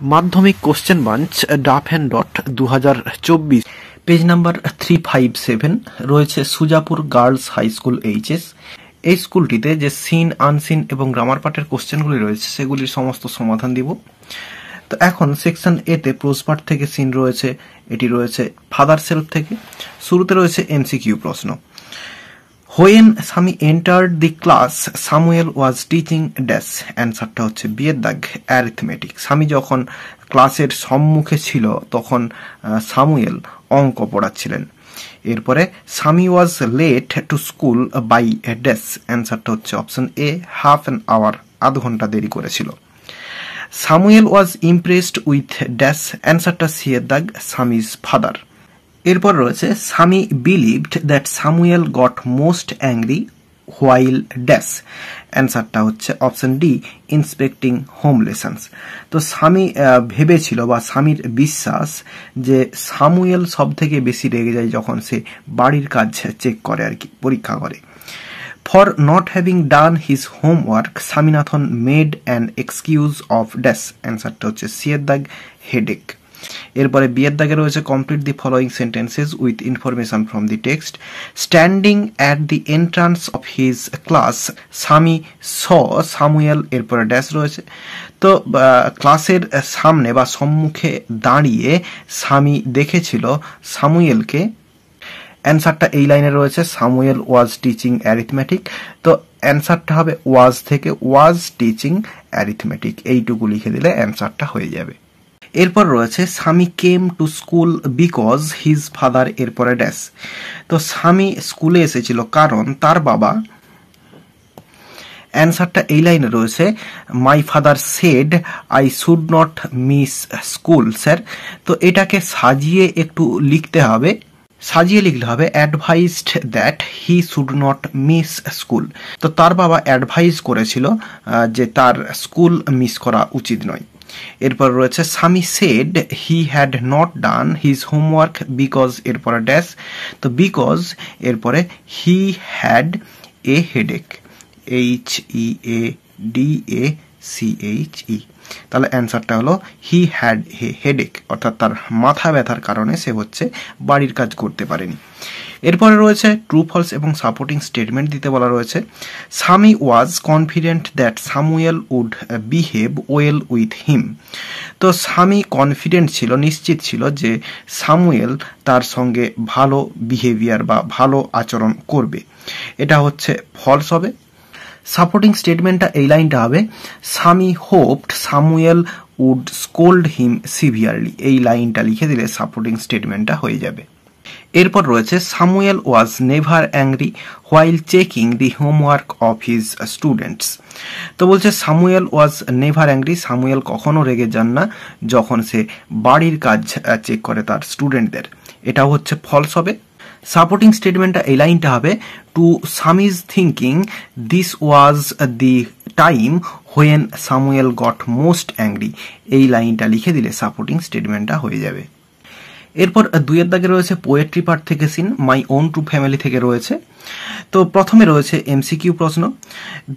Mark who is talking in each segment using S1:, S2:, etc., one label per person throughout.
S1: মাধ্যমিক কোশ্চেন বাঞ্চ ডাফ অ্যান্ড ডট 2024 পেজ নাম্বার 357 রয়েছে Sujapur girls high school HS. এই স্কুলটিতে যে সিন, আনসিন এবং গ্রামার পার্টের কোশ্চেনগুলি রয়েছে সেগুলির সমস্ত সমাধান দিব। তো এখন সেকশন এ তে প্রোজ পার্ট থেকে সিন রয়েছে, এটি রয়েছে ফাদার সেলফ থেকে। শুরুতে রয়েছে এমসিকিউ প্রশ্ন। When Swami entered the class Samuel was teaching dash. অ্যান্সারটা হচ্ছে বিয়ের দাগ অ্যারিথমেটিক। স্বামী যখন ক্লাসের সম্মুখে ছিল তখন সামুয়েল অঙ্ক পড়াচ্ছিলেন। এরপরে Swami was late to school by dash. অ্যান্সারটা হচ্ছে option A half an hour, আধ ঘন্টা দেরি করেছিল। Samuel was impressed with dash. অ্যান্সারটা সি এর দাগ স্বামীজ ফাদার। এরপর রয়েছে Swami believed that Samuel got most angry while dash. অ্যান্সারটা হচ্ছে option D inspecting home lessons. তো স্বামী ভেবেছিল বা স্বামীর বিশ্বাস যে সামুয়েল সব থেকে বেশি রেগে যায় যখন সে বাড়ির কাজ চেক করে আর কি, পরীক্ষা করে। For not having done his homework Swaminathan made an excuse of dash. অ্যান্সারটা হচ্ছে সি এর দাগ হেডেক। এরপরে বিয়ের দাগে রয়েছে complete the following sentences with information from the text. Standing at the entrance of his class স্বামী স সামুয়েল। এরপরে ড্যাশ রয়েছে। তো ক্লাসের সামনে বা সম্মুখে দাঁড়িয়ে স্বামী দেখেছিল সামুয়েলকে। অ্যান্সারটা এই লাইনে রয়েছে সামুয়েল ওয়াজ টিচিং অ্যারিথমেটিক। তো অ্যান্সারটা হবে ওয়াজ থেকে ওয়াজ টিচিং অ্যারিথমেটিক, এইটুকু লিখে দিলে অ্যান্সারটা হয়ে যাবে। এরপর রয়েছে স্বামী came to school because his father. এরপরে ড্যাশ। তো স্বামী স্কুলে এসেছিল কারণ তার বাবা। অ্যান্সারটা এই লাইনে রয়েছে my father said I should not miss school sir. তো এটাকে সাজিয়ে একটু লিখতে হবে, সাজিয়ে লিখলে হবে advised that he should not miss school. তো তার বাবা অ্যাডভাইস করেছিল যে তার স্কুল মিস করা উচিত নয়। এরপর রয়েছে স্বামী said he had not done his homework because. এরপরে ড্যাশ। তো বিকজ এরপরে he had a headache, HEADACHE। তাহলে অ্যান্সারটা হলো হি হ্যাড এ হেডেক, অর্থাৎ তার মাথা ব্যথার কারণে সে বাড়ির কাজ করতে পারেনি। এরপরে রয়েছে ট্রু ফলস এবং সাপোর্টিং স্টেটমেন্ট দিতে বলা রয়েছে। Swami was confident that Samuel would behave well with him. তো স্বামী কনফিডেন্ট ছিল, নিশ্চিত ছিল যে সামুয়েল তার সঙ্গে ভালো বিহেভিয়ার বা ভালো আচরণ করবে। এটা হচ্ছে ফলস হবে। সাপোর্টিং স্টেটমেন্টটা এই লাইনটা হবে Swami hoped Samuel would scold him severely. এই লাইনটা লিখে দিলে সাপোর্টিং স্টেটমেন্টটা হয়ে যাবে। এরপর রয়েছে Samuel was never angry while checking the homework of his students. তো বলছে Samuel was never angry, Samuel কখনো রেগে যান না যখন সে বাড়ির কাজ চেক করে তার স্টুডেন্টদের। এটাও হচ্ছে ফলস হবে। সাপোর্টিং স্টেটমেন্টটা এই লাইনটা হবে to Sammy's thinking this was the time when Samuel got most angry. এই লাইনটা লিখে দিলে সাপোর্টিং স্টেটমেন্টটা হয়ে যাবে। এরপর দুইয়ের দাগে রয়েছে পোয়েট্রি পার্ট থেকে scene, my own true family থেকে রয়েছে। তো প্রথমে রয়েছে এমসিকিউ প্রশ্ন।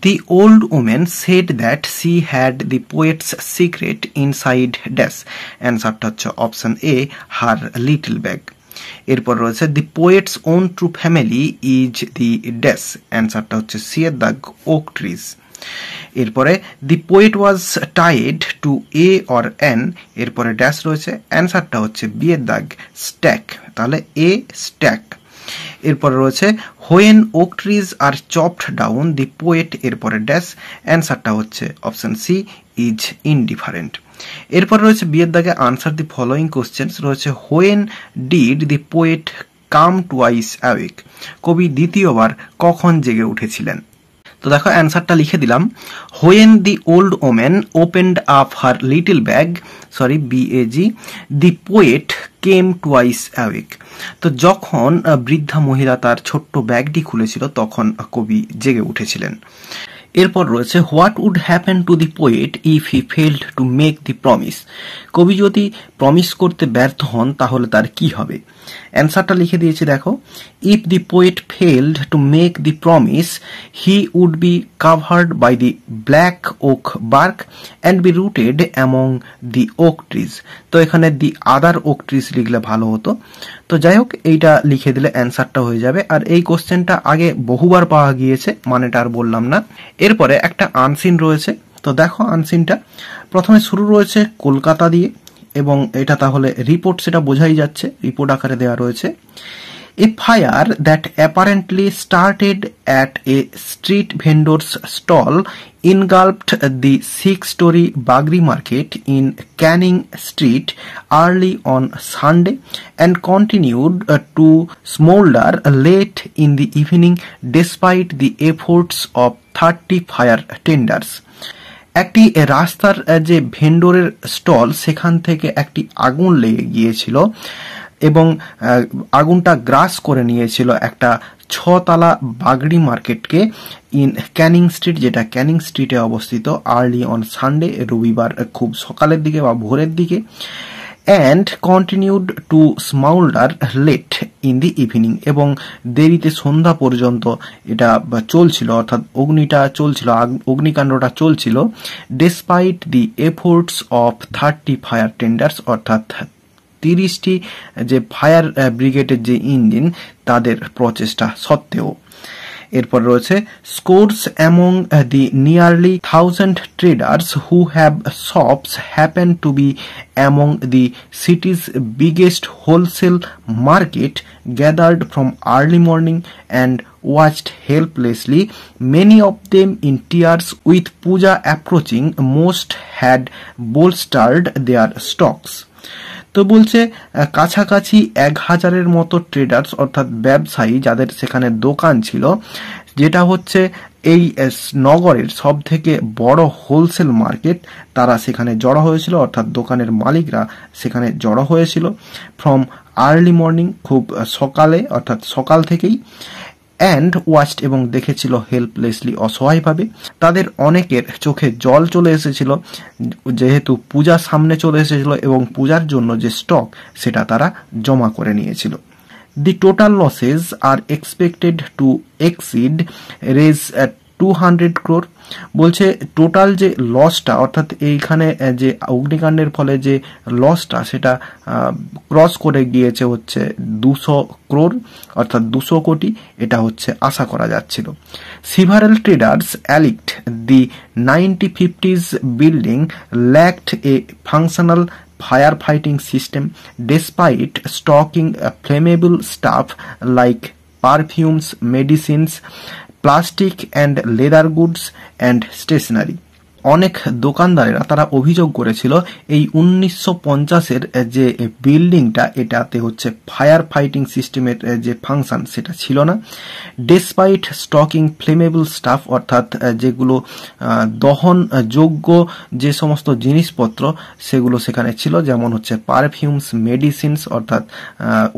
S1: The old woman said that she had the poet's secret inside dash. অ্যান্সারটা হচ্ছে option A her little bag. এরপর রয়েছে the poet's own true family is the dash. অ্যান্সারটা হচ্ছে সি এর দাগ ওক ট্রিজ। এরপরে the poet was tied to a or an. এরপরে ড্যাশ রয়েছে। অ্যান্সারটা হচ্ছে বি এর দাগ স্ট্যাক, তাহলে এ স্ট্যাক। এরপরে রয়েছে when oak trees are chopped down the poet. এরপরে ড্যাশ। অ্যান্সারটা হচ্ছে অপশন সি ইজ ইনডিফারেন্ট। এরপর রয়েছে বিয়ের দাগে আনসার দি ফলোয়িং কোশ্চেন্স রয়েছে। When did the poet come twice awake. কবি দ্বিতীয়বার কখন জেগে উঠেছিলেন? তো দেখো অ্যান্সারটা লিখে দিলাম। When the old women opened up her little bag, BAG, the poet came twice awake. তো যখন বৃদ্ধা মহিলা তার ছোট্ট ব্যাগটি খুলেছিল তখন কবি জেগে উঠেছিলেন। এরপর রয়েছে what would happen to the poet if he failed to make the promise. কবি যদি প্রমিস করতে ব্যর্থ হন তাহলে তার কি হবে? অ্যান্সারটা লিখে দিয়েছি দেখো। If the poet failed to make the promise he would be covered by the black oak bark and be rooted among the oak trees. তো এখানে দি আদার ওক ট্রিজ লিখলে ভালো হতো। তো যাই হোক, এইটা লিখে দিলে অ্যান্সারটা হয়ে যাবে। আর এই কোশ্চেনটা আগে বহুবার পাওয়া গিয়েছে, মানেটা আর বললাম না। এরপরে একটা আনসিন রয়েছে। তো দেখো আনসিনটা প্রথমে শুরু রয়েছে কলকাতা দিয়ে, এবং এটা তাহলে রিপোর্ট, সেটা বোঝাই যাচ্ছে, রিপোর্ট আকারে দেওয়া রয়েছে। A fire that apparently started at a street vendor's stall engulfed the 6-story Bagri market in Canning Street early on Sunday and continued to smolder late in the evening despite the efforts of 30 fire tenders. একটি রাস্তার যে ভেন্ডরের stall, সেখান থেকে একটি আগুন লেগে গিয়েছিল এবং আগুনটা গ্রাস করে নিয়েছিল একটা 6তলা বাগড়ি মার্কেটকে ইন ক্যানিং স্ট্রিট, যেটা ক্যানিং স্ট্রিটে অবস্থিত, আর্লি অন সানডে, রবিবার খুব সকালের দিকে বা ভোরের দিকে, and continued to smoulder late in the evening, এবং দেরিতে সন্ধ্যা পর্যন্ত এটা চলছিল, অর্থাৎ অগ্নিটা চলছিল, অগ্নিকাণ্ডটা চলছিল, despite the efforts of 30 fire tenders, অর্থাৎ 30টি যে ফায়ার ব্রিগেডের যে ইঞ্জিন তাদের প্রচেষ্টা সত্ত্বেও। এরপর রয়েছে scores among the nearly 1000 traders who have shops happen to be among the city's biggest wholesale market gathered from early morning and watched helplessly, many of them in tears. With Puja approaching, most had bolstered their stocks. তো বলছে কাছাকাছি 1000-এর মতো traders, অর্থাৎ ব্যবসায়ী যাদের সেখানে দোকান ছিল, যেটা হচ্ছে এই নগরের সব থেকে বড় হোলসেল মার্কেট, তারা সেখানে জড়ো হয়েছিল, অর্থাৎ দোকানের মালিকরা সেখানে জড়ো হয়েছিল। ফ্রম আর্লি মর্নিং, খুব সকালে, অর্থাৎ সকাল থেকেই, অ্যান্ড ওয়াচড, এবং দেখেছিল, হেল্পলেসলি, অসহায়ভাবে। তাদের অনেকের চোখে জল চলে এসেছিল, যেহেতু পূজা সামনে চলে এসেছিল এবং পূজার জন্য যে স্টক সেটা তারা জমা করে নিয়েছিল। The total losses are expected to exceed raise at 200 crore। বলছে টোটাল যে লসটা, অর্থাৎ এইখানে যে অগ্নিকাণ্ডের ফলে যে লসটা, সেটা ক্রস করে গিয়েছে হচ্ছে 200 crore, অর্থাৎ 200 কোটি, এটা হচ্ছে আশা করা যাচ্ছিল। Several traders alleged the 1950s building lacked a functional firefighting system despite stocking flammable stuff like perfumes, medicines, plastic and leather goods and stationery. অনেক দোকানদারেরা তারা অভিযোগ করেছিল এই 1950-এর যে বিল্ডিংটা, এটাতে হচ্ছে ফায়ার ফাইটিং সিস্টেমের যে ফাংশন সেটা ছিল না। ডেসপাইট স্টকিং ফ্লেমেবল স্টাফ, অর্থাৎ যেগুলো দহনযোগ্য যে সমস্ত জিনিসপত্র সেগুলো সেখানে ছিল, যেমন হচ্ছে পারফিউমস, মেডিসিনস, অর্থাৎ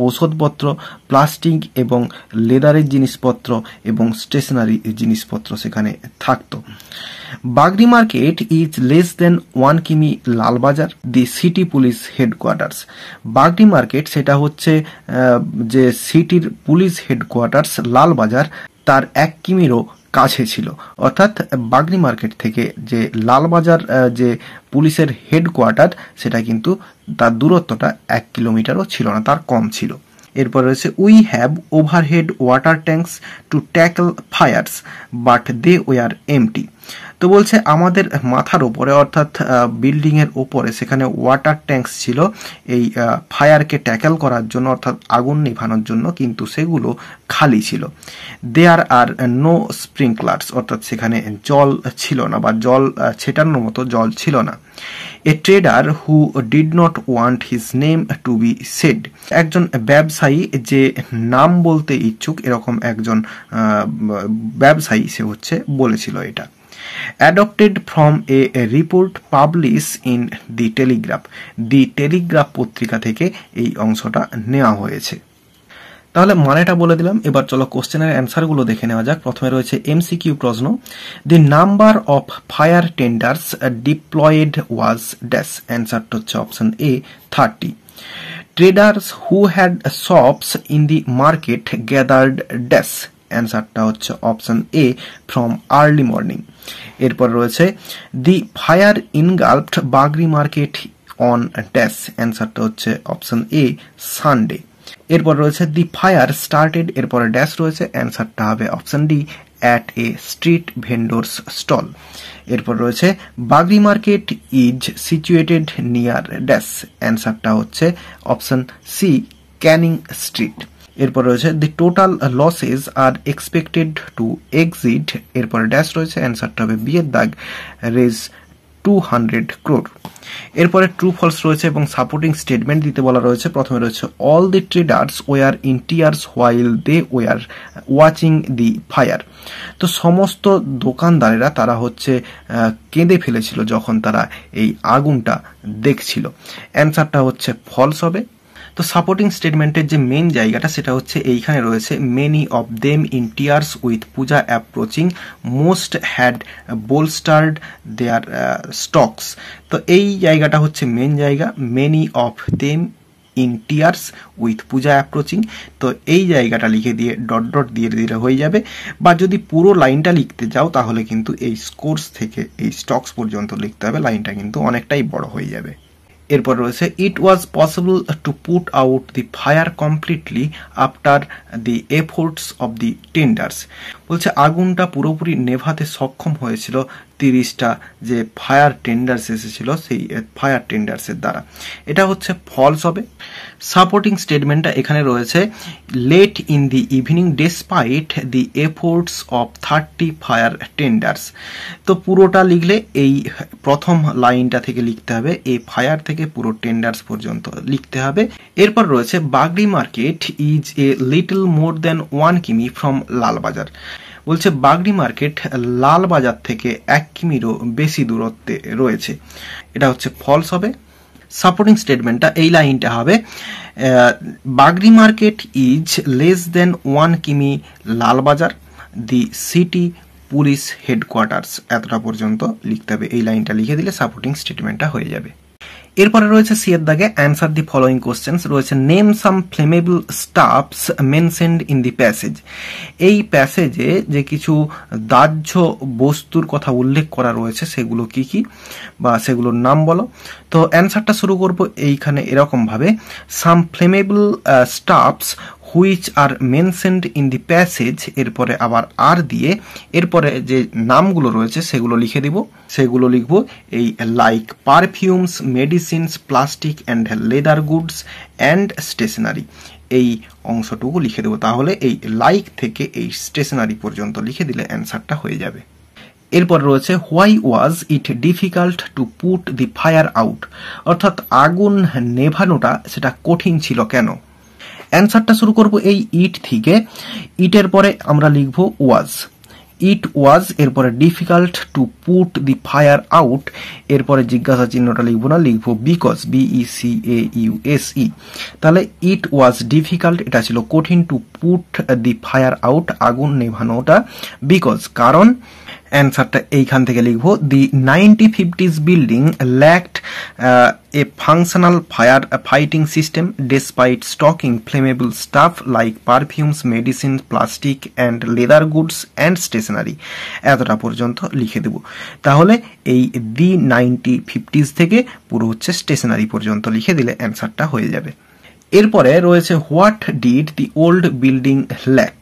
S1: ঔষধপত্র, প্লাস্টিক এবং লেদারের জিনিসপত্র এবং স্টেশনারি জিনিসপত্র সেখানে থাকতো। বাগরি মার্কেট ইজ লেস দেন 1 কিমি Lalbazar, the city police headquarters. Bagri market সেটা হচ্ছে যে সিটির পুলিশ হেডকোয়ার্টার্স লালবাজার, তার 1 কিমিরও কাছে ছিল, অর্থাৎ বাগরি মার্কেট থেকে যে লালবাজার যে পুলিশের হেডকোয়ার্টার, সেটা কিন্তু তার দূরত্বটা 1 কিলোমিটারও ছিল না, তার কম ছিল। এরপর রয়েছে we have overhead water tanks to tackle fires but they were empty. তো বলছে আমাদের মাথার ওপরে, অর্থাৎ বিল্ডিং এর ওপরে সেখানে ওয়াটার ট্যাঙ্কস ছিল এই ফায়ারকে ট্যাকেল করার জন্য, অর্থাৎ আগুন নিভানোর জন্য, কিন্তু সেগুলো খালি ছিল। দেয়ার আর নো স্প্রিংকলার্স, অর্থাৎ সেখানে জল ছিল না, বা জল ছেটানোর মতো জল ছিল না। A trader who did not want his name to be said, একজন ব্যবসায়ী যে নাম বলতে ইচ্ছুক এরকম একজন ব্যবসায়ী সে হচ্ছে বলেছিল এটা। Adopted from a report published in the Telegraph, the Telegraph পত্রিকা থেকে এই অংশটা নেওয়া হয়েছে। তাহলে মানেটা বলে দিলাম। এবার চলো কোশ্চেনের অ্যান্সারগুলো দেখে নেওয়া যাক। প্রথমে রয়েছে এমসিকিউ প্রশ্ন, the number of fire tenders deployed was dash. অ্যান্সারটা হচ্ছে option A 30। Traders who had shops in the market gathered dash. অ্যান্সারটা হচ্ছে option A from early morning. এরপর রয়েছে the fire engulfed Bagree market on dash. অ্যান্সারটা হচ্ছে option A Sunday. এরপর রয়েছে দি ফায়ার স্টার্টেড, এরপরে ড্যাশ রয়েছে, অ্যান্সারটা হবে option D at a street vendors stall. এরপর রয়েছে Bagree market is situated near dash. অ্যান্সারটা হচ্ছে অপশন সি ক্যানিং স্ট্রিট। এরপর রয়েছে the total losses are expected to exit, এরপরে ড্যাশ রয়েছে, অ্যান্সারটা হবে বি এর দাগ রেজ 200 crore। এরপরে ট্রু ফলস রয়েছে এবং সাপোর্টিং স্টেটমেন্ট দিতে বলা রয়েছে। প্রথমে রয়েছে all the traders were in tears while they were watching the fire. তো সমস্ত দোকানদারেরা তারা হচ্ছে কেঁদে ফেলেছিল যখন তারা এই আগুনটা দেখছিল। অ্যান্সারটা হচ্ছে ফলস হবে। তো সাপোর্টিং স্টেটমেন্টের যে মেন জায়গাটা সেটা হচ্ছে এইখানে রয়েছে many of them in tears with puja approaching most had bolstered their stocks. তো এই জায়গাটা হচ্ছে মেন জায়গা, many of them in tears with puja approaching. তো এই জায়গাটা লিখে দিয়ে ডট ডট দিয়ে দিলে হয়ে যাবে, বা যদি পুরো লাইনটা লিখতে যাও তাহলে কিন্তু এই স্কোর্স থেকে এই স্টকস পর্যন্ত লিখতে হবে, লাইনটা কিন্তু অনেকটাই বড় হয়ে যাবে। এরপর রয়েছে it was possible to put out the fire completely after the efforts of the tenders. বলছে আগুনটা পুরোপুরি নেভাতে সক্ষম হয়েছিল 30টা যে ফায়ার টেন্ডার্স এসেছিল সেই ফায়ার টেন্ডার্সের দ্বারা। এটা হচ্ছে ফলস হবে। সাপোর্টিং স্টেটমেন্টটা এখানে রয়েছে late in the evening despite the efforts of 30 fire tenders. তো পুরোটা লিখলে এই প্রথম লাইনটা থেকে লিখতে হবে, এই ফায়ার থেকে পুরো টেন্ডার্স পর্যন্ত লিখতে হবে। এরপর রয়েছে Bagree market is a little more than 1 কিমি ফ্রম লালবাজার। বলছে বাগরি মার্কেট লালবাজার থেকে 1 কিমিরও বেশি দূরত্বে রয়েছে। এটা হচ্ছে ফলস হবে। সাপোর্টিং স্টেটমেন্টটা এই লাইনটা হবে বাগরি মার্কেট ইজ লেস দেন 1 কিমি Lalbazar the city police headquarters. এতটা পর্যন্ত লিখতে হবে, এই লাইনটা লিখে দিলে সাপোর্টিং স্টেটমেন্টটা হয়ে যাবে। এরপরে রয়েছে সি এর দাগে অ্যান্সার দি ফলোইং কোশ্চেন্স রয়েছে name some flammable stuffs mentioned in the passage. এই প্যাসেজে যে কিছু দাহ্য বস্তুর কথা উল্লেখ করা রয়েছে সেগুলো কি কি বা সেগুলোর নাম বলো। তো অ্যান্সারটা শুরু করব এইখানে এরকম ভাবে, some flammable stuffs which are mentioned in the passage, এরপরে আবার আর দিয়ে এরপরে যে নামগুলো রয়েছে সেগুলো লিখে দিব। সেগুলো লিখব এই like perfumes, medicines, plastic and leather goods and stationery, এই অংশটুকু লিখে দেবো। তাহলে এই লাইক থেকে এই স্টেশনারি পর্যন্ত লিখে দিলে অ্যান্সারটা হয়ে যাবে। এরপর রয়েছে why was it difficult to put the fire out, অর্থাৎ আগুন নেভানোটা সেটা কঠিন ছিল কেন। অ্যান্সারটা শুরু করব এই ইট থেকে। ইটের পরে আমরা লিখব ওয়াজ, ইট ওয়াজ, এরপরে difficult to put the fire out, এরপরে জিজ্ঞাসা চিহ্নটা লিখবো না, লিখবো বিকজ, BECAUSE। তাহলে ইট ওয়াজ ডিফিকাল্ট, এটা ছিল কঠিন, to put the fire out, আগুন নেভানোটা, বিকজ কারণ। অ্যান্সারটা এইখান থেকে লিখবো the 1950s building lacked a functional fire fighting system despite stocking flammable stuff like perfumes, medicine, plastic and leather goods and stationery. এতটা পর্যন্ত লিখে দেব। তাহলে এই দি 1950s থেকে পুরো হচ্ছে স্টেশনারি পর্যন্ত লিখে দিলে অ্যান্সারটা হয়ে যাবে। এরপরে রয়েছে what did the old building lack.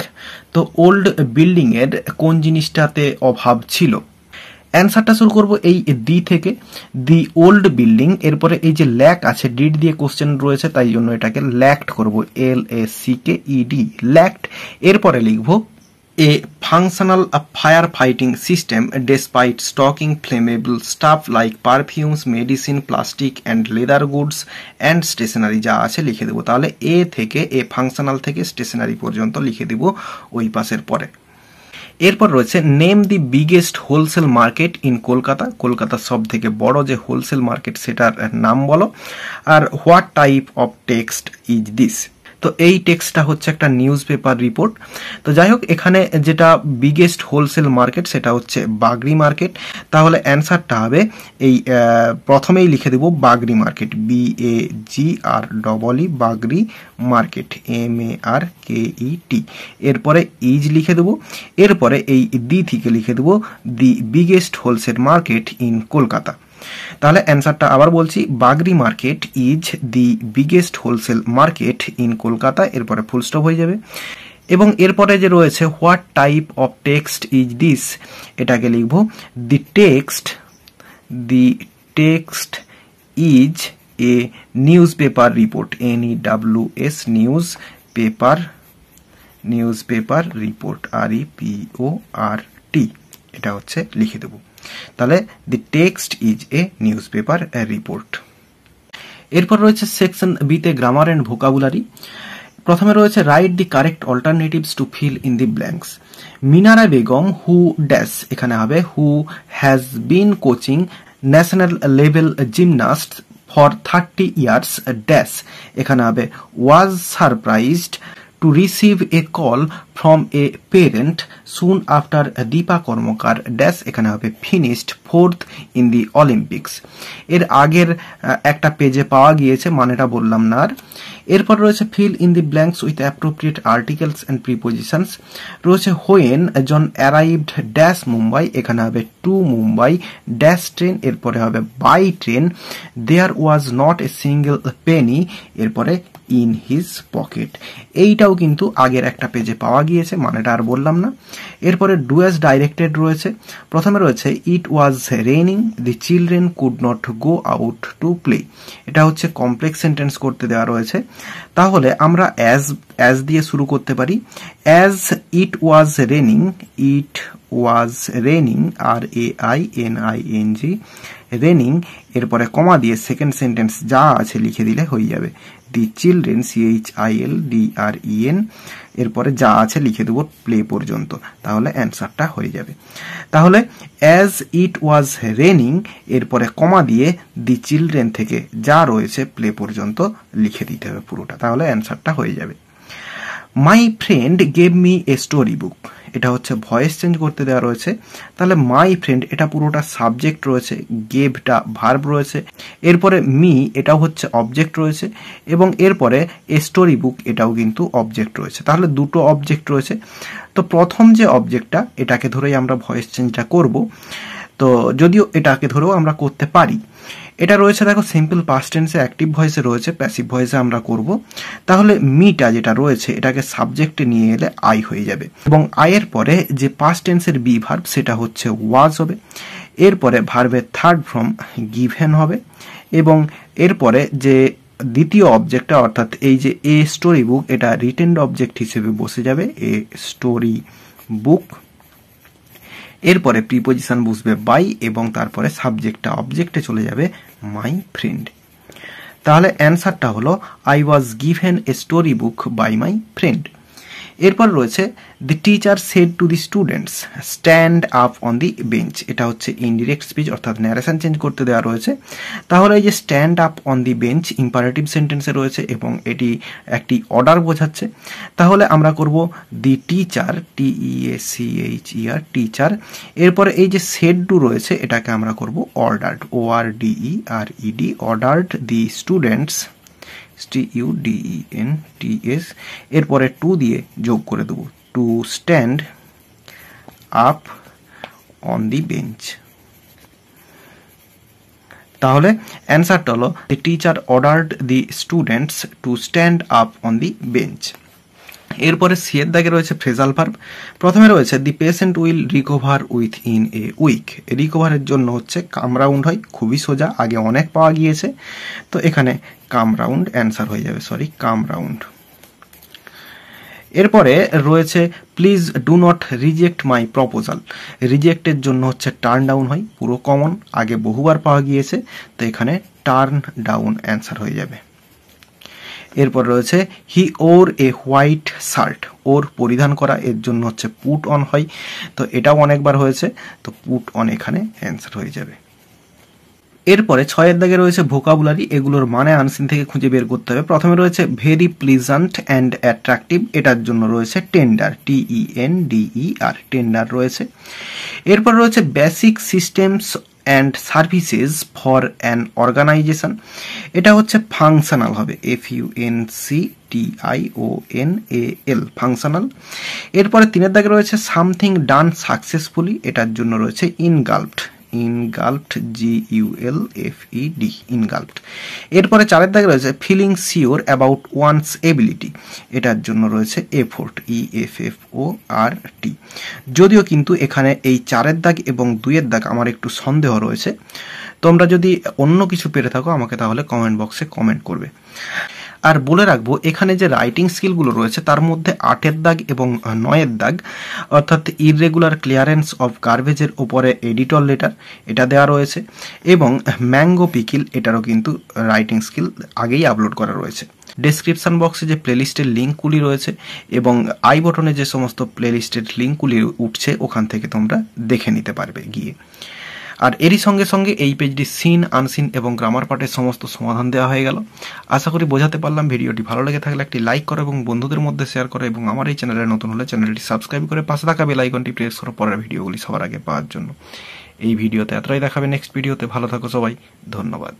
S1: তো ওল্ড বিল্ডিং এর কোন জিনিসটাতে অভাব ছিল। অ্যান্সারটা শুরু করব এই দি থেকে, দি ওল্ড বিল্ডিং, এরপরে এই যে ল্যাক আছে ডিড দিয়ে কোশ্চেন রয়েছে তাই জন্য এটাকে ল্যাকড করব, LACKED, ল্যাকড। এরপরে লিখব a functional fire fighting system despite stocking flammable stuff like perfumes, medicine, plastic and leather goods and stationery যা আছে লিখে দেব। তাহলে এ থেকে এ ফাংশনাল থেকে স্টেশনারি পর্যন্ত লিখে দেব ওই পাশের পরে। এরপর রয়েছে name the biggest wholesale market in Kolkata, কলকাতার সব থেকে বড় যে হোলসেল মার্কেট সেটার নাম বলো। আর what type of text is this. তো এই টেক্সটটা হচ্ছে একটা নিউজ পেপার রিপোর্ট। তো যাই হোক, এখানে যেটা বিগেস্ট হোলসেল মার্কেট সেটা হচ্ছে বাগরি মার্কেট। তাহলে অ্যান্সারটা হবে এই প্রথমেই লিখে দেব Bagree market, BAGREE Bagree market, MARKET। এরপরে ইজ লিখে দেব, এরপরে এই দি থেকে লিখে দেব the biggest wholesale market in Kolkata. তাহলে অ্যান্সারটা আবার বলছি, Bagree market is the biggest wholesale market in Kolkata, এরপরে ফুল স্টপ হয়ে যাবে। এবং এরপরে যে রয়েছে what type of text is this, এটাকে লিখব the text is a newspaper report, NEWS newspaper report, REPORT, এটা হচ্ছে লিখে দেব। তাহলে the text is a newspaper report. এরপর রয়েছে সেকশন বিতে গ্রামার অ্যান্ড ভোকাবুলারি। প্রথমে রয়েছে write the correct alternatives to fill in the blanks. Minara Begum who dash, এখানে হবে who has been coaching national level gymnast for 30 years dash, এখানে হবে was surprised to receive a call from a parent soon after Dipa Karmakar dash, এখানে হবে finished 4th in the Olympics। এর আগের একটা পেজে পাওয়া গিয়েছে, মানেটা বললাম না আর। এরপর রয়েছে fill in the blanks with appropriate articles and prepositions। রয়েছে when John arrived dash Mumbai, এখানে হবে to মুম্বাই ড্যাশ ট্রেন, এরপরে হবে by train। there was not a single penny, এরপরে ইন হিজ পকেট। এইটাও কিন্তু আগের একটা পেজে পাওয়া গিয়েছে, মানেটা আর বললাম না। এরপরে ডু অ্যাজ ডাইরেক্টেড রয়েছে। প্রথমে রয়েছে it was raining, the children could not go out to play. এটা হচ্ছে কমপ্লেক্স সেন্টেন্স করতে দেওয়া রয়েছে। তাহলে আমরা অ্যাজ দিয়ে শুরু করতে পারি। As it was raining, RAINING raining, এরপরে কমা দিয়ে সেকেন্ড সেন্টেন্স যা আছে লিখে দিলে হয়ে যাবে। দি চিলড্রেন, CHILDREN, এরপরে যা আছে লিখে দেবো প্লে পর্যন্ত, তাহলে অ্যান্সারটা হয়ে যাবে। তাহলে অ্যাজ ইট ওয়াজ রেইনিং, এরপরে কমা দিয়ে দি চিলড্রেন থেকে যা রয়েছে প্লে পর্যন্ত লিখে দিতে হবে পুরোটা, তাহলে অ্যান্সারটা হয়ে যাবে। My friend gave me a story বুক, এটা হচ্ছে ভয়েস চেঞ্জ করতে দেওয়া রয়েছে। তাহলে মাই ফ্রেন্ড এটা পুরোটা সাবজেক্ট রয়েছে, গেভটা ভার্ব রয়েছে, এরপরে মি এটাও হচ্ছে অবজেক্ট রয়েছে, এবং এরপরে এ স্টোরি বুক এটাও কিন্তু অবজেক্ট রয়েছে। তাহলে দুটো অবজেক্ট রয়েছে। তো প্রথম যে অবজেক্টটা এটাকে ধরেই আমরা ভয়েস চেঞ্জটা করব। তো যদিও এটাকে ধরেও আমরা করতে পারি। এটা রয়েছে দেখো সিম্পল পাস্ট টেন্সে, অ্যাক্টিভ ভয়েসে রয়েছে, প্যাসিভ ভয়েসে আমরা করব। তাহলে মিটা যেটা রয়েছে এটাকে সাবজেক্টে নিয়ে এলে আই হয়ে যাবে, এবং আয়ের পরে যে পাস্ট টেন্সের বি ভার্ব সেটা হচ্ছে ওয়াজ হবে। এরপরে ভার্বের থার্ড ফর্ম গিভেন হবে, এবং এরপরে যে দ্বিতীয় অবজেক্টটা অর্থাৎ এই যে এ স্টোরি বুক এটা রিটেন্ড অবজেক্ট হিসেবে বসে যাবে, এ স্টোরি বুক। এরপরে প্রিপোজিশন বসবে বাই, এবং তারপরে সাবজেক্টটা অবজেক্টে চলে যাবে মাই ফ্রেন্ড। তাহলে অ্যান্সারটা হলো I was given a story book by my friend. এরপর রয়েছে the teacher said to the students stand up on the bench, এটা হচ্ছে ইনডিরেক্ট স্পিচ অর্থাৎ ন্যারেশন চেঞ্জ করতে দেওয়া রয়েছে। তাহলে এই যে stand up on the bench imperative সেন্টেন্সে রয়েছে এবং এটি একটি অর্ডার বোঝাচ্ছে। তাহলে আমরা করব দি টিচার, TEACHER টিচার। এরপরে এই যে সেড টু রয়েছে এটাকে আমরা করব ordered, ORDERED ordered the students, STUDENTS। এরপরে টু দিয়ে যোগ করে দেবো, to stand up on the bench. তাহলে অ্যান্সারটা হলো the teacher ordered the students to stand up on the bench. এরপরে সি এর দাগে রয়েছে ফ্রেজাল ভার্ব। প্রথমে রয়েছে the patient will recover with in a week. রিকভারের জন্য হচ্ছে কাম রাউন্ড হয়, খুবই সোজা, আগে অনেক পাওয়া গিয়েছে, তো এখানে কাম রাউন্ড অ্যান্সার হয়ে যাবে, কাম রাউন্ড। এরপরে রয়েছে please do not reject my proposal. রিজেক্টের জন্য হচ্ছে টার্ন ডাউন হয়, পুরো কমন, আগে বহুবার পাওয়া গিয়েছে, তো এখানে টার্ন ডাউন অ্যান্সার হয়ে যাবে। এরপর রয়েছে হি ওর এ হোয়াইট শার্ট, ওর পরিধান করা, এর জন্য হচ্ছে পুট অন হয়, তো এটাও অনেকবার হয়েছে, তো পুট অন এখানে অ্যান্সার হয়ে যাবে। এরপরে 6 দাগে রয়েছে ভোকাবুলারি, এগুলোর মানে আনসিন থেকে খুঁজে বের করতে হবে। প্রথমে রয়েছে ভেরি প্লিজেন্ট অ্যান্ড অ্যাট্রাকটিভ, এটার জন্য রয়েছে টেন্ডার, TENDER, টেন্ডার রয়েছে। এরপর রয়েছে basic systems and services for an organization, এটা হচ্ছে ফাংশনাল হবে, FUNCTIONAL, ফাংশনাল। এরপরে 3 দাগে রয়েছে সামথিং ডান সাকসেসফুলি, এটার জন্য রয়েছে ইনগালফড, GULFED, ইনগালফড। এরপরে 4 দাগে রয়েছে feeling sure about one's ability, এটার জন্য রয়েছে এফোর্ট, EFFORT। যদিও কিন্তু এখানে এই 4 দাগ এবং 2 দাগ আমার একটু সন্দেহ রয়েছে, তোমরা যদি অন্য কিছু পেরে থাকো আমাকে তাহলে কমেন্ট বক্সে কমেন্ট করবে। আর বলে রাখবো এখানে যে রাইটিং স্কিলগুলো রয়েছে তার মধ্যে 8 দাগ এবং 9 দাগ অর্থাৎ ইররেগুলার ক্লিয়ারেন্স অফ গার্বেজের ওপরে এডিটর লেটার, এটা দেওয়া রয়েছে, এবং ম্যাঙ্গো পিকিল, এটারও কিন্তু রাইটিং স্কিল আগেই আপলোড করা রয়েছে। ডেসক্রিপশন বক্সে যে প্লেলিস্টের লিঙ্কগুলি রয়েছে এবং আই বটনে যে সমস্ত প্লেলিস্টের লিঙ্কগুলি উঠছে ওখান থেকে তোমরা দেখে নিতে পারবে গিয়ে। আর এরই সঙ্গে সঙ্গে এই পেজটি সিন, আনসিন এবং গ্রামার পার্টের সমস্ত সমাধান দেওয়া হয়ে গেল। আশা করি বোঝাতে পারলাম। ভিডিওটি ভালো লেগে থাকলে একটি লাইক করো এবং বন্ধুদের মধ্যে শেয়ার করো, এবং আমার এই চ্যানেলে নতুন হলে চ্যানেলটি সাবস্ক্রাইব করে পাশে থাকা বেল আইকনটি প্রেস করো পরের ভিডিওগুলি সবার আগে পাওয়ার জন্য। এই ভিডিওতে এতটাই, দেখাবে নেক্সট ভিডিওতে। ভালো থাকো সবাই, ধন্যবাদ।